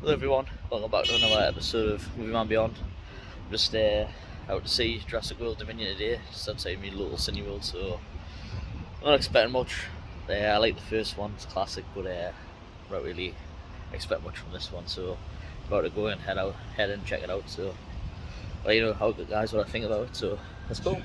Hello everyone, welcome back to another episode of Movie Man Beyond. I'm just out to see Jurassic World Dominion today, just outside my local Cineworld, so I'm not expecting much. I like the first one, it's classic, but not really expect much from this one, so I'm about to go and head in and check it out, so I'll let you know how good guys what I think about it, so let's go.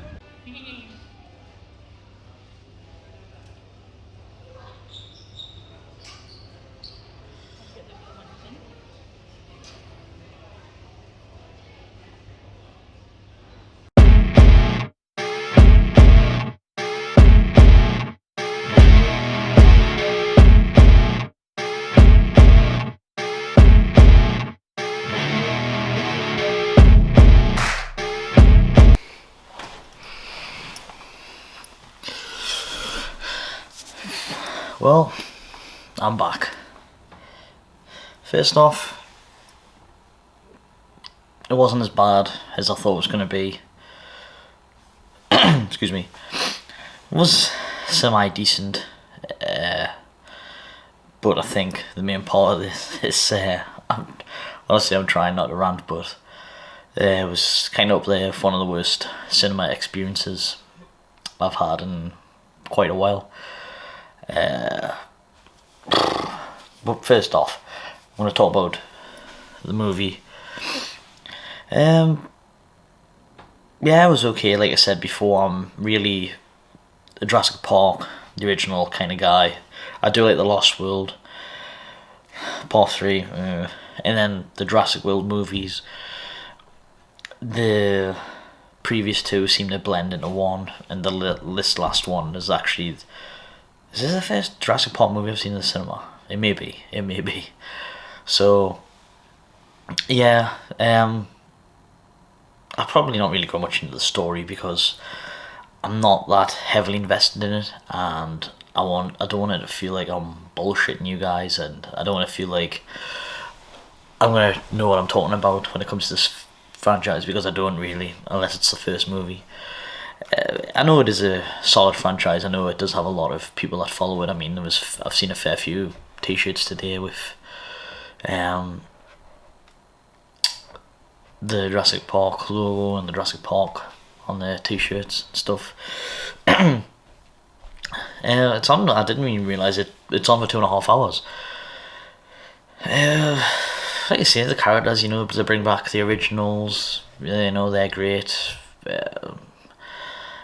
Well, I'm back. First off, it wasn't as bad as I thought it was going to be. Excuse me. It was semi-decent, but I think the main part of this is, I'm trying not to rant, but it was kind of up there with one of the worst cinema experiences I've had in quite a while. But first off, I want to talk about the movie. Yeah, it was okay. Like I said before, I'm really a Jurassic Park, the original kind of guy. I do like the Lost World, Part 3, and then the Jurassic World movies. The previous two seem to blend into one, and this last one is actually... Is this the first Jurassic Park movie I've seen in the cinema? It may be. So, yeah, I'm probably not really go much into the story because I'm not that heavily invested in it, and I don't want it to feel like I'm bullshitting you guys, and I don't want to feel like I'm gonna know what I'm talking about when it comes to this franchise, because I don't really, unless it's the first movie. I know it is a solid franchise. I know it does have a lot of people that follow it. I mean, I've seen a fair few T-shirts today with the Jurassic Park logo and the Jurassic Park on their T-shirts and stuff. It's on. I didn't even realise it. It's on for 2.5 hours. Like I say, the characters, they bring back the originals. They're great.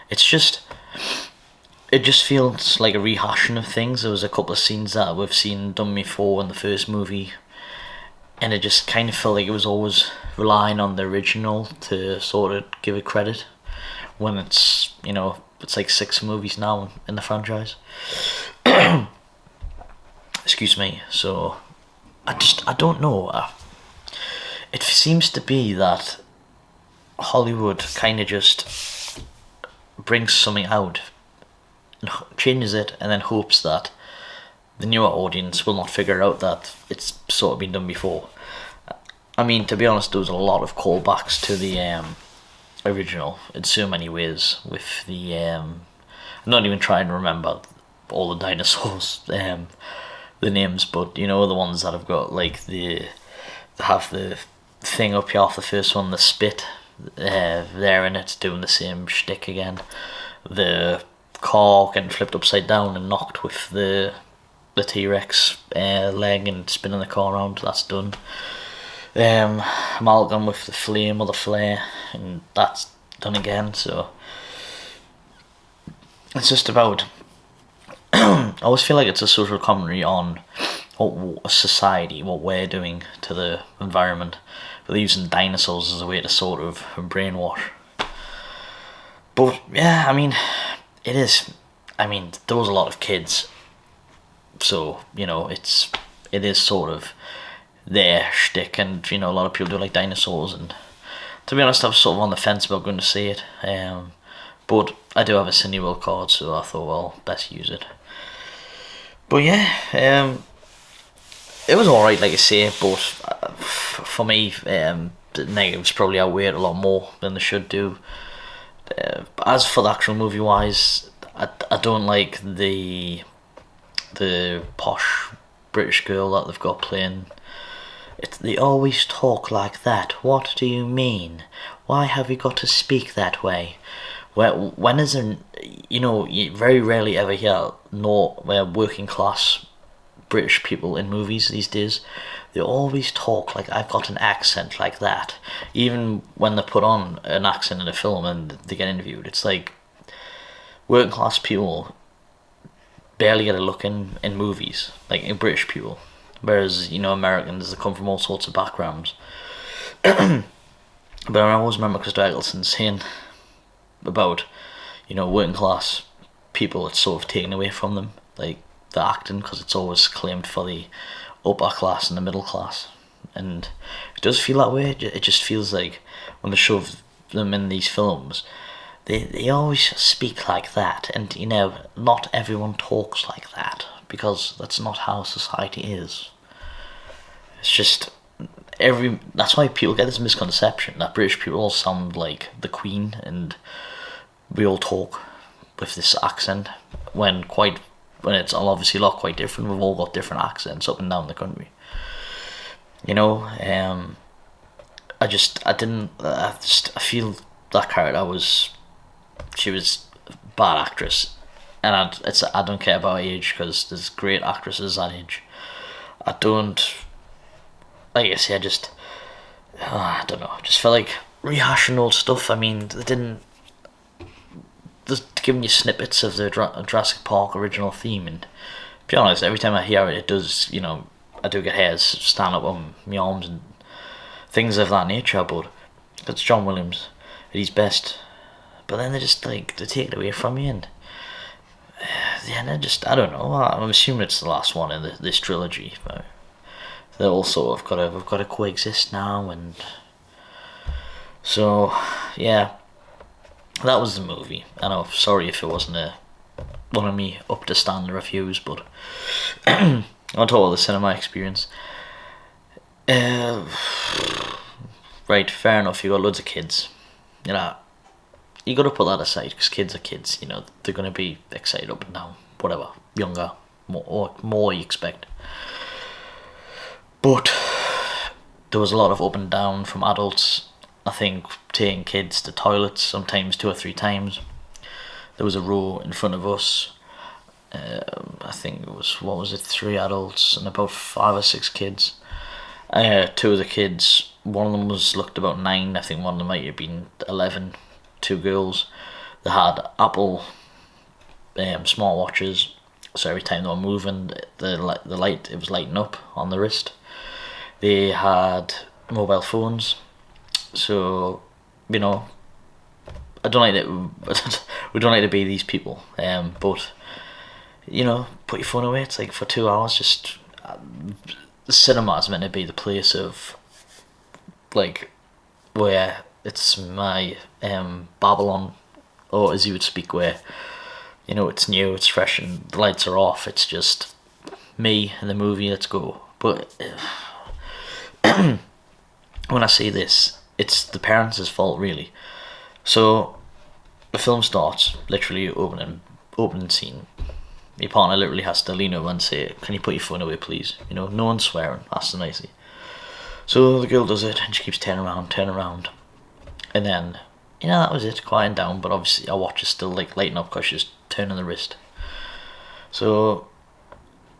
It just feels like a rehashing of things. There was a couple of scenes that we've seen done before in the first movie, and it just kind of felt like it was always relying on the original to sort of give it credit, when it's like 6 movies now in the franchise. Excuse me. So I don't know. It seems to be that Hollywood kind of just brings something out, changes it, and then hopes that the newer audience will not figure out that it's sort of been done before. I mean, to be honest, there was a lot of callbacks to the original in so many ways. With the I'm not even trying to remember all the dinosaurs, the names, but the ones that have got like they have the thing up here off the first one, the spit. There in it, doing the same shtick again. The car getting flipped upside down and knocked with the T-Rex leg and spinning the car around. That's done. Amalgam with the flame or the flare, and that's done again. So it's just about. I always feel like it's a social commentary on what society, what we're doing to the environment. They're using dinosaurs as a way to sort of brainwash. But yeah, I mean, it is. I mean, there was a lot of kids, so it is sort of their shtick, and a lot of people do like dinosaurs. And to be honest, I was sort of on the fence about going to see it. But I do have a Cineworld card, so I thought, well, best use it. But yeah, it was alright, like I say, but for me, the negatives probably outweigh it a lot more than they should do. As for the actual movie wise, I don't like the posh British girl that they've got playing They always talk like that. What do you mean? Why have you got to speak that way? When isn't, you very rarely ever hear no working class British people in movies these days. They always talk like I've got an accent like that. Even when they put on an accent in a film and they get interviewed, it's like working class people barely get a look in movies, like in British people. Whereas, Americans, they come from all sorts of backgrounds. But I always remember Christopher Eccleston saying about, working class people, it's sort of taken away from them, like the acting, because it's always claimed for the upper class and the middle class. And it does feel that way. It just feels like when they shove them in these films, they always speak like that. And, not everyone talks like that, because that's not how society is. It's just that's why people get this misconception that British people all sound like the Queen and we all talk with this accent when it's obviously a lot quite different. We've all got different accents up and down the country. I feel that character she was a bad actress, and I don't care about age, because there's great actresses that age. I don't, like I say, I don't know, just felt like rehashing old stuff. I mean, they didn't, just giving you snippets of the Jurassic Park original theme, and to be honest, every time I hear it, it does, I do get hairs stand up on my arms and things of that nature, but it's John Williams at his best. But then they take it away from you, and I don't know, I'm assuming it's the last one in this trilogy, but they all sort of we've got to coexist now, and so, yeah. That was the movie. I know, sorry if it wasn't one of me up to standard reviews, but I'll talk about the cinema experience. Right, fair enough, you got loads of kids. You got to put that aside, because kids are kids, they're going to be excited up and down, whatever, younger, more you expect. But there was a lot of up and down from adults. I think taking kids to toilets sometimes 2 or 3 times. There was a row in front of us. I think it was, 3 adults and about 5 or 6 kids. 2 of the kids, one of them looked about 9. I think one of them might have been 11. 2 girls. They had Apple smartwatches, so every time they were moving, the light, it was lighting up on the wrist. They had mobile phones. So, I don't like that. We don't like to be these people. But put your phone away. It's like for 2 hours. Just the cinema is meant to be the place of, like, where it's my Babylon, or as you would speak, where it's new, it's fresh, and the lights are off. It's just me and the movie. Let's go. But when I say this, it's the parents' fault, really. So the film starts, literally opening scene. Your partner literally has to lean over and say, "Can you put your phone away, please?" No one's swearing, that's the nicety. So the girl does it, and she keeps turning around, and then that was it, quieting down. But obviously our watch is still lighting up because she's turning the wrist. So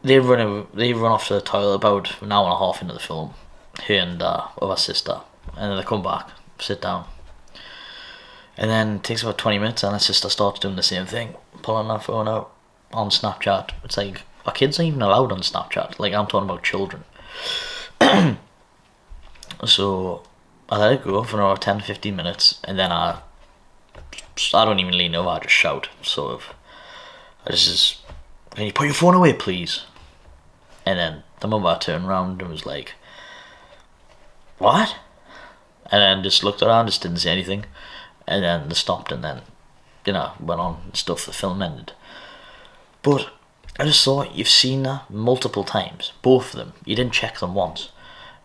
they run off to the toilet about an hour and a half into the film, her and her sister. And then they come back, sit down. And then it takes about 20 minutes, and her sister starts doing the same thing, pulling her phone out on Snapchat. It's like, our kids aren't even allowed on Snapchat. Like, I'm talking about children. So I let it go for another 10-15 minutes, and then I don't even lean over, I just shout, sort of. "Can you put your phone away, please?" And then the mother turned around and was like, "What?" And then just looked around, just didn't say anything. And then they stopped, and then, went on and stuff. The film ended. But I just thought, you've seen that multiple times, both of them. You didn't check them once.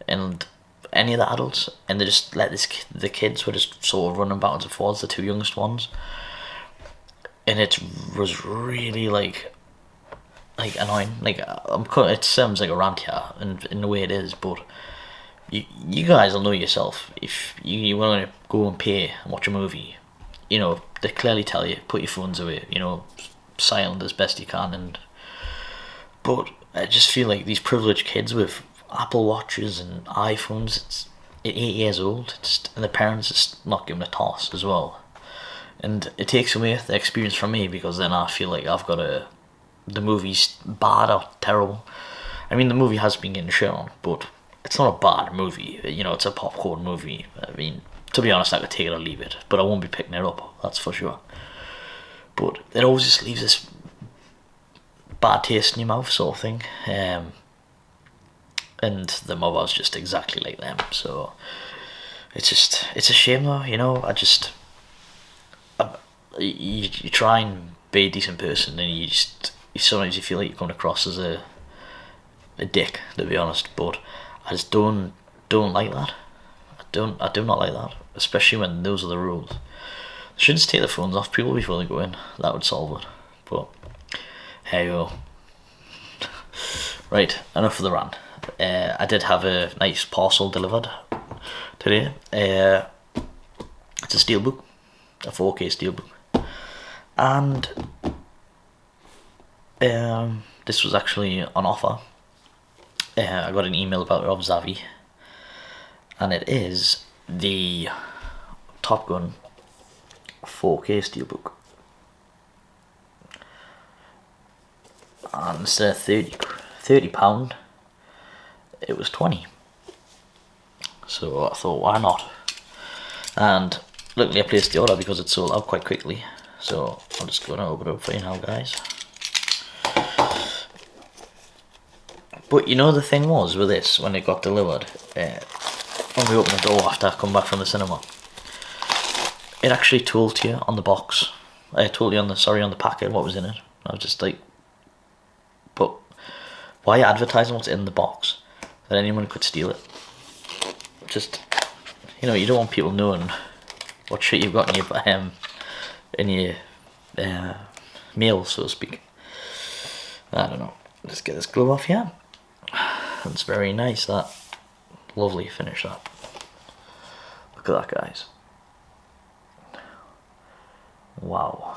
And any of the adults, and they just let the kids were just sort of running backwards and forwards, the 2 youngest ones. And it was really annoying. It sounds like a rant here, in the way it is, but you guys will know yourself. If you want to go and pay and watch a movie, you know, they clearly tell you, put your phones away, you know, silent as best you can. But I just feel like these privileged kids with Apple Watches and iPhones, it's at 8 years old, and the parents just not giving a toss as well. And it takes away the experience from me, because then I feel like I've got the movie's bad or terrible. I mean, the movie has been getting shit on, but it's not a bad movie. You know, it's a popcorn movie. I mean, to be honest, I could take it or leave it, but I won't be picking it up, that's for sure. But it always just leaves this bad taste in your mouth, sort of thing. And the mother's just exactly like them, so it's a shame though, you know. You try and be a decent person, and sometimes you feel like you're coming across as a dick, to be honest. But I just don't like that. I do not like that, especially when those are the rules. They should just take the phones off people before they go in. That would solve it. But here you go. Right, enough of the rant. I did have a nice parcel delivered today. It's a steelbook, a 4K steelbook, and this was actually on offer. I got an email about it of Zavi, and it is the Top Gun 4K steelbook, and instead of £30, it was 20. So I thought, why not? And luckily I placed the order because it sold out quite quickly. So I'm just going to open it up for you now, guys. But you know, the thing was with this, when it got delivered, when we opened the door after I come back from the cinema, it actually told you on the box, told you on the packet what was in it. I was just like, but why are you advertising what's in the box? That anyone could steal it. Just, you know, you don't want people knowing what shit you've got in your mail, so to speak. I don't know. Let's get this glove off here. It's very nice, that. Lovely finish, that. Look at that, guys. Wow.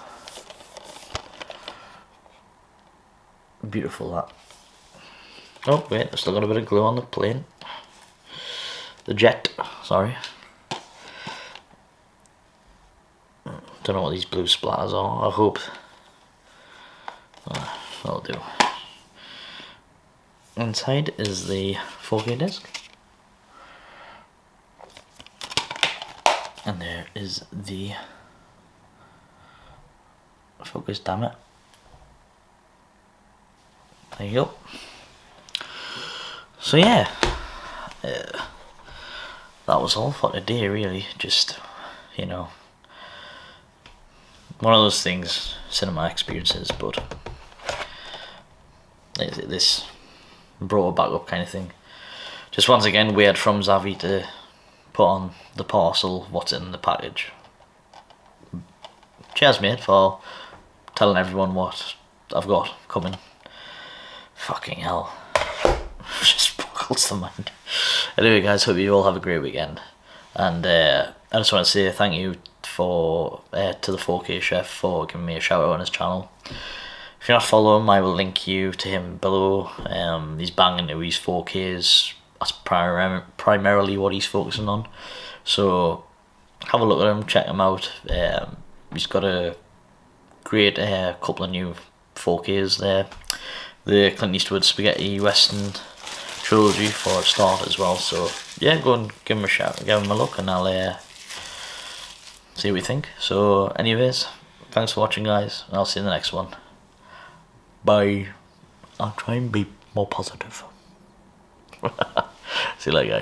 Beautiful, that. Oh wait, I've still got a bit of glue on the plane. The jet, sorry. Don't know what these blue splatters are. I hope that'll do. Inside is the 4K disc, and there is the focus. Damn it! There you go. So yeah, that was all for today, really. Just, you know, one of those things, cinema experiences, but this brought it back up kind of thing. Just once again, weird from Zavi to put on the parcel what's in the package. Cheers, mate, for telling everyone what I've got coming. Fucking hell. Just boggles the mind. Anyway, guys, hope you all have a great weekend. And I just want to say thank you to the 4K chef for giving me a shout out on his channel. If you're not following him, I will link you to him below. He's banging to his 4Ks. That's primarily what he's focusing on. So have a look at him, check him out. He's got a great couple of new 4Ks there. The Clint Eastwood Spaghetti Western trilogy for a start as well. So yeah, go and give him a shout, give him a look, and I'll see what you think. So anyways, thanks for watching, guys, and I'll see you in the next one. Bye. I'll try and be more positive. See you later, guys.